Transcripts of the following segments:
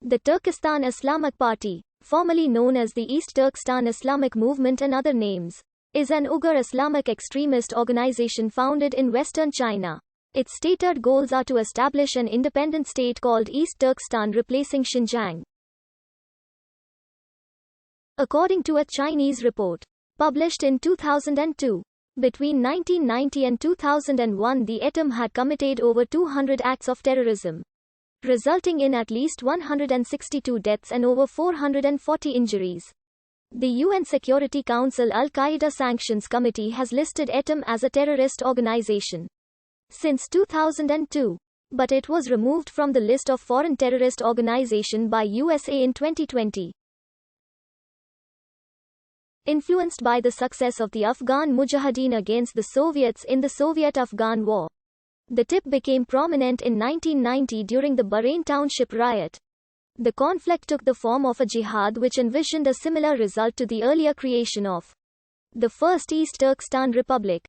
The Turkistan Islamic Party, formerly known as the East Turkestan Islamic Movement and other names, is an Uyghur Islamic extremist organization founded in western China. Its stated goals are to establish an independent state called East Turkestan replacing Xinjiang. According to a Chinese report published in 2002, between 1990 and 2001 the attemp had committed over 200 acts of terrorism, resulting in at least 162 deaths and over 440 injuries. The UN Security Council Al-Qaeda Sanctions Committee has listed attemp as a terrorist organization since 2002, but it was removed from the list of foreign terrorist organization by USA in 2020. Influenced by the success of the Afghan Mujahideen against the Soviets in the Soviet-Afghan War, the TIP became prominent in 1990 during the Bahrain Township riot. The conflict took the form of a jihad which envisioned a similar result to the earlier creation of the First East Turkestan Republic.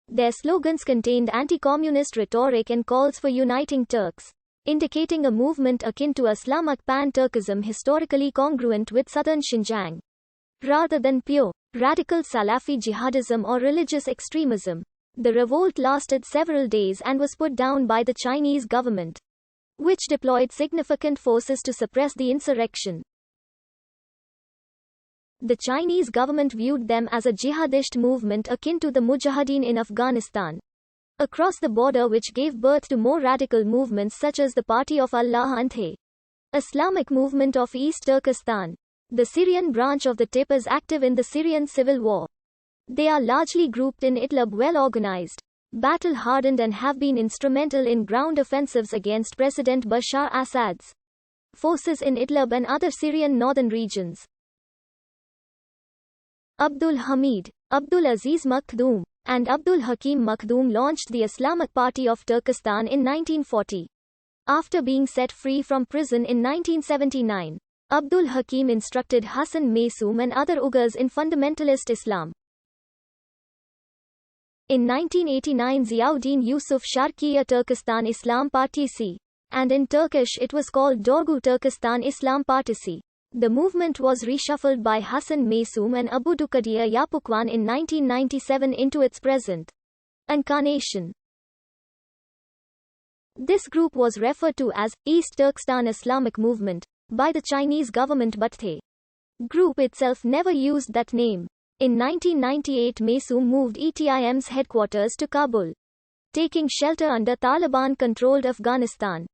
Their slogans contained anti-communist rhetoric and calls for uniting Turks, indicating a movement akin to Islamic pan-Turkism historically congruent with southern Xinjiang, rather than pure, radical Salafi jihadism or religious extremism. The revolt lasted several days and was put down by the Chinese government, which deployed significant forces to suppress the insurrection. The Chinese government viewed them as a jihadist movement akin to the Mujahideen in Afghanistan across the border, which gave birth to more radical movements such as the Party of Allah and the Islamic Movement of East Turkestan. The Syrian branch of the TIP is active in the Syrian civil war. They are largely grouped in Idlib, well-organized, battle-hardened and have been instrumental in ground offensives against President Bashar Assad's forces in Idlib and other Syrian northern regions. Abdul Hamid, Abdul Aziz Makhdoom, and Abdul Hakim Makhdoom launched the Islamic Party of Turkestan in 1940. After being set free from prison in 1979, Abdul Hakim instructed Hassan Maysoom and other Uyghurs in fundamentalist Islam. In 1989 Ziauddin Yusuf Sharqiya Turkestan Islam Partisi, and in Turkish it was called Dorgu Turkestan Islam Partisi. The movement was reshuffled by Hassan Maysoom and Abu Dukadia Yapukwan in 1997 into its present incarnation. This group was referred to as East Turkestan Islamic Movement by the Chinese government, but the group itself never used that name. In 1998 Maysoom moved ETIM's headquarters to Kabul, taking shelter under Taliban-controlled Afghanistan.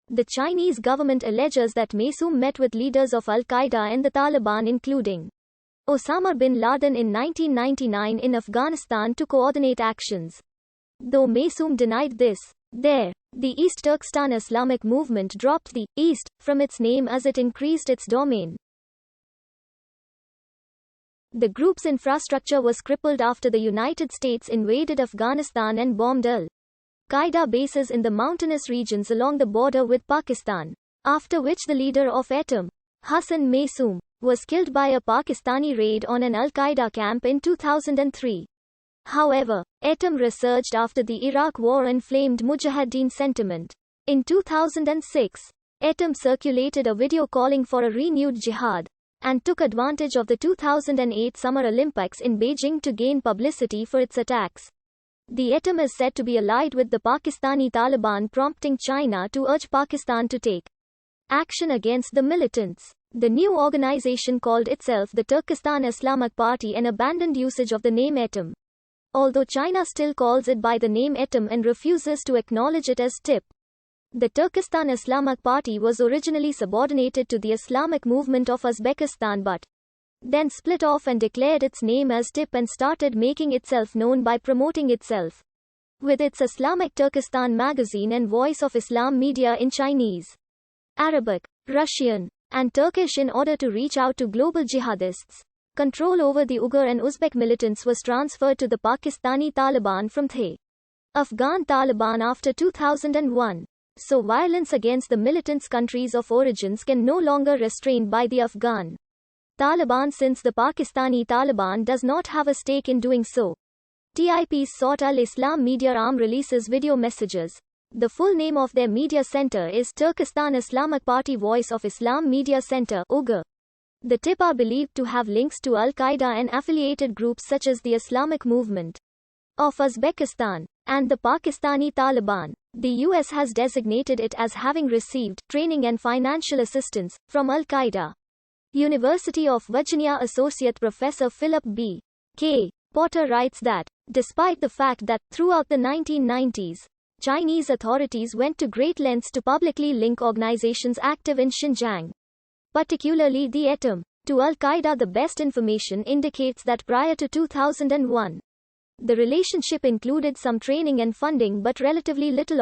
The Chinese government alleges that Maysoom met with leaders of Al-Qaeda and the Taliban including Osama bin Laden in 1999 in Afghanistan to coordinate actions. Though Maysoom denied this, the East Turkestan Islamic Movement dropped the East from its name as it increased its domain. The group's infrastructure was crippled after the United States invaded Afghanistan and bombed Al-Qaeda bases in the mountainous regions along the border with Pakistan, after which the leader of attemp, Hassan Maysoom, was killed by a Pakistani raid on an Al-Qaeda camp in 2003. However, attemp resurged after the Iraq War and inflamed Mujahideen sentiment. In 2006, attemp circulated a video calling for a renewed jihad, and took advantage of the 2008 Summer Olympics in Beijing to gain publicity for its attacks. The attemp is said to be allied with the Pakistani Taliban, prompting China to urge Pakistan to take action against the militants. The new organization called itself the Turkistan Islamic Party and abandoned usage of the name attemp, although China still calls it by the name attemp and refuses to acknowledge it as TIP. The Turkistan Islamic Party was originally subordinated to the Islamic movement of Uzbekistan but then split off and declared its name as TIP and started making itself known by promoting itself with its Islamic Turkestan magazine and Voice of Islam media in Chinese, Arabic, Russian, and Turkish in order to reach out to global jihadists. Control over the Uyghur and Uzbek militants was transferred to the Pakistani Taliban from the Afghan Taliban after 2001. So violence against the militants' countries of origins can no longer restrained by the Afghan Taliban, since the Pakistani Taliban does not have a stake in doing so. TIP's Sort al-Islam media arm releases video messages The full name of their media center is Turkistan Islamic Party Voice of Islam Media Center (UGA). The TIP are believed to have links to Al-Qaeda and affiliated groups such as the Islamic Movement of Uzbekistan and the Pakistani Taliban. The US has designated it as having received training and financial assistance from Al-Qaeda. University of Virginia Associate Professor Philip B. K. Potter writes that, despite the fact that, throughout the 1990s, Chinese authorities went to great lengths to publicly link organizations active in Xinjiang, particularly the attemp, to Al-Qaeda, the best information indicates that prior to 2001, the relationship included some training and funding but relatively little